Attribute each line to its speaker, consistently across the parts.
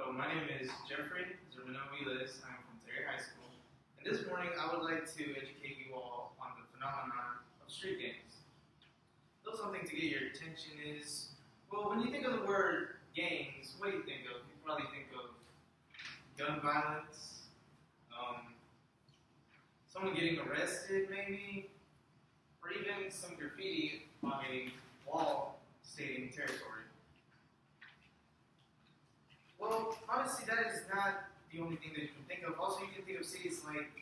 Speaker 1: Hello, my name is Jeffrey Zermino Vilas. I'm from Terry High School. And this morning I would like to educate you all on the phenomenon of street gangs. A little something to get your attention is, well, when you think of the word gangs, what do you think of? You probably think of gun violence, someone getting arrested maybe, or even some graffiti on a wall stating territory. Well, honestly, that is not the only thing that you can think of. Also, you can think of cities like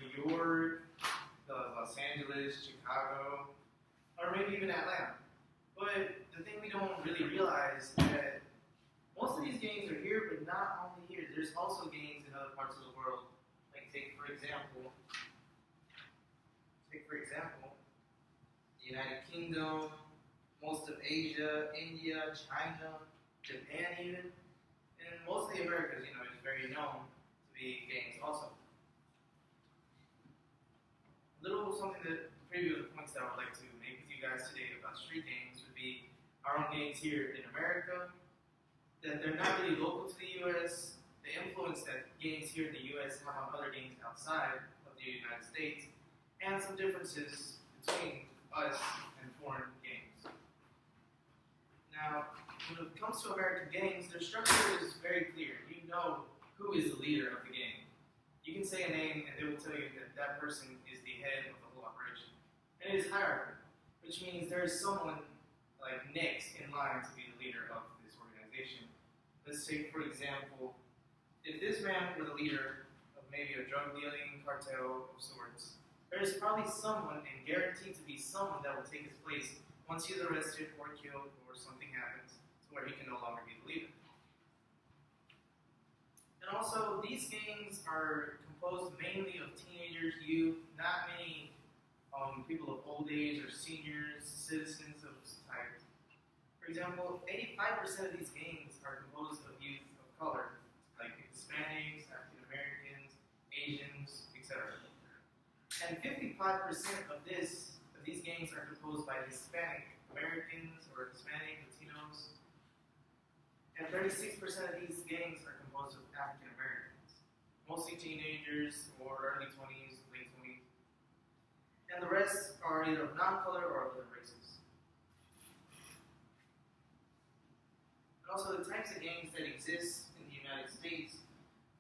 Speaker 1: New York, Los Angeles, Chicago, or maybe even Atlanta. But the thing we don't really realize is that most of these gangs are here, but not only here. There's also gangs in other parts of the world. Like take for example, the United Kingdom, most of Asia, India, China, Japan even. And most of the Americas, is very known to be gangs also. Something that preview the points that I would like to make with you guys today about street gangs would be our own gangs here in America, that they're not really local to the U.S., the influence that gangs here in the U.S. have on other gangs outside of the United States, and some differences between us and foreign gangs. Now, when it comes to American gangs, their structure is very clear. You know who is the leader of the gang. You can say a name and they will tell you that that person is the head of the whole operation. And it is hierarchy, which means there is someone like next in line to be the leader of this organization. Let's take, for example, if this man were the leader of maybe a drug dealing cartel of sorts, there is probably someone, and guaranteed to be someone, that will take his place once he is arrested or killed or something happens to where he can no longer be the leader. And also, these gangs are composed mainly of teenagers, youth, not many people of old age or seniors, citizens of type. For example, 85% of these gangs are composed of youth of color, like Hispanics, African Americans, Asians, etc. And 55% of these gangs are composed by Hispanic Americans or Hispanic Latinos, and 36% of these gangs are composed of African Americans, mostly teenagers or early 20s, late 20s, and the rest are either of non-color or other races. And also the types of gangs that exist in the United States,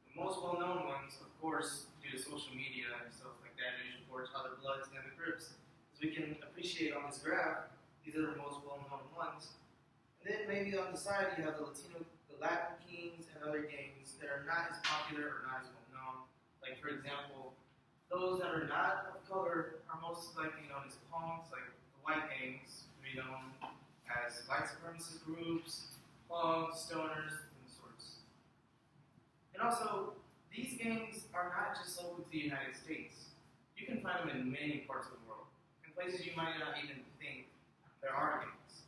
Speaker 1: the most well-known ones, of course, due to social media and stuff like that, news reports, how the Bloods and the Crips. As we can appreciate on this graph, these are the most well-known ones. And then maybe on the side you have the Latin Kings and other gangs that are not as popular or not as well-known. Like for example, those that are not of color are most likely known as punks, like the white gangs, to be known as white supremacist groups, punks, stoners, and sorts. And also, these gangs are not just local to the United States. You can find them in many parts of the world, in places you might not even think there are gangs.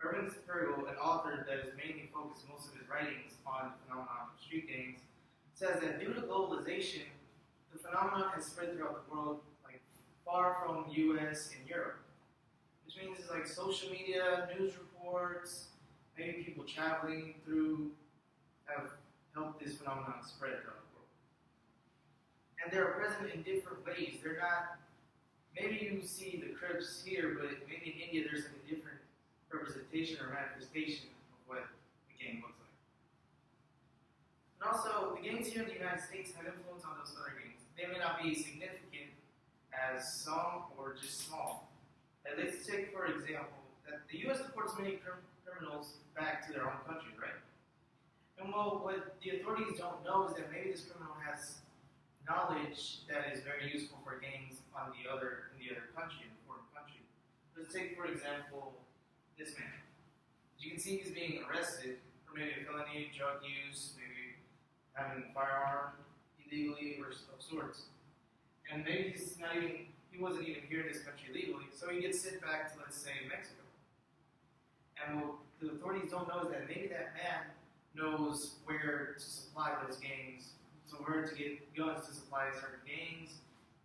Speaker 1: Urban Spurgel, an author that has mainly focused most of his writings on the phenomenon of street gangs, says that due to globalization, the phenomenon has spread throughout the world, like far from U.S. and Europe. Which means it's like social media, news reports, maybe people traveling through have helped this phenomenon spread throughout the world. And they're present in different ways. They're not, maybe you see the Crips here, but maybe in India there's like a different representation or manifestation of what the gang looks like. And also, the gangs here in the United States have influence on those other gangs. They may not be significant as some or just small. And let's take, for example, that the U.S. deports many criminals back to their own country, right? And well, what the authorities don't know is that maybe this criminal has knowledge that is very useful for gangs in the other country, in the foreign country. Let's take, for example, this man. As you can see, he's being arrested for maybe a felony, drug use, maybe having a firearm illegally or of sorts. And maybe he wasn't even here in this country legally, so he gets sent back to, let's say, Mexico. And what the authorities don't know is that maybe that man knows where to supply those gangs, so where to get guns to supply certain gangs,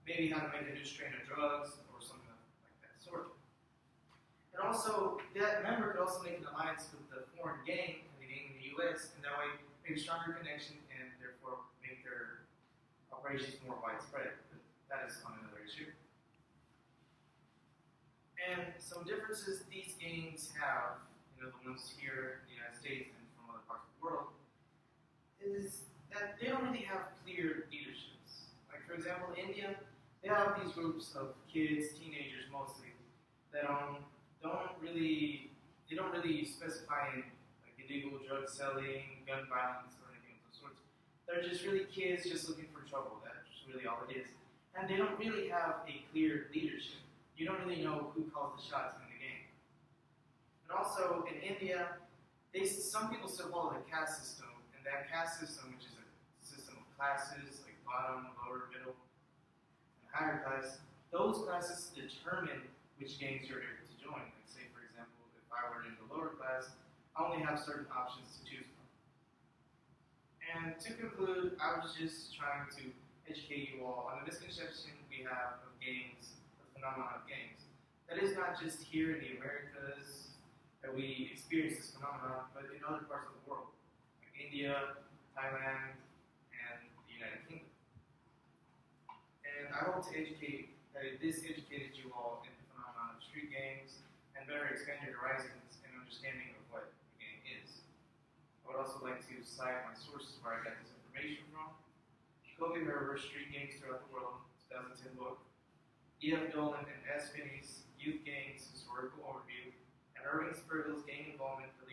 Speaker 1: maybe how to make a new strain of drugs or something like that sort. And also, that member could also make an alliance with the foreign gang and the gang in the U.S., and that way make a stronger connection and therefore make their operations more widespread. But that is on another issue. And some differences these gangs have, the ones here in the United States and from other parts of the world, is that they don't really have clear leaderships. Like for example, in India, they have these groups of kids, teenagers mostly, that don't really specify in like illegal drug selling, gun violence, or anything of those sorts. They're just really kids just looking for trouble. That's really all it is. And they don't really have a clear leadership. You don't really know who calls the shots in the game. And also in India, some people still follow the caste system, and that caste system, which is a system of classes like bottom, lower, middle, and higher class, those classes determine which gangs you're able to join. Like say, for example, if I were in the lower class, I only have certain options to choose from. And to conclude, I was just trying to educate you all on the misconception we have of gangs, the phenomenon of gangs. That is not just here in the Americas that we experience this phenomenon, but in other parts of the world, like India, Thailand, and the United Kingdom. And I hope to educate that this educated you all in the phenomenon of street gangs and better expand your horizons and understanding of what a gang is. I would also like to cite my sources where I got this information from. Kobe Herber's Street Gangs Throughout the World, 2010 book, E.F. Dolan and S. Finney's Youth Gangs Historical Overview, and Irving Spurgill's Gang Involvement, The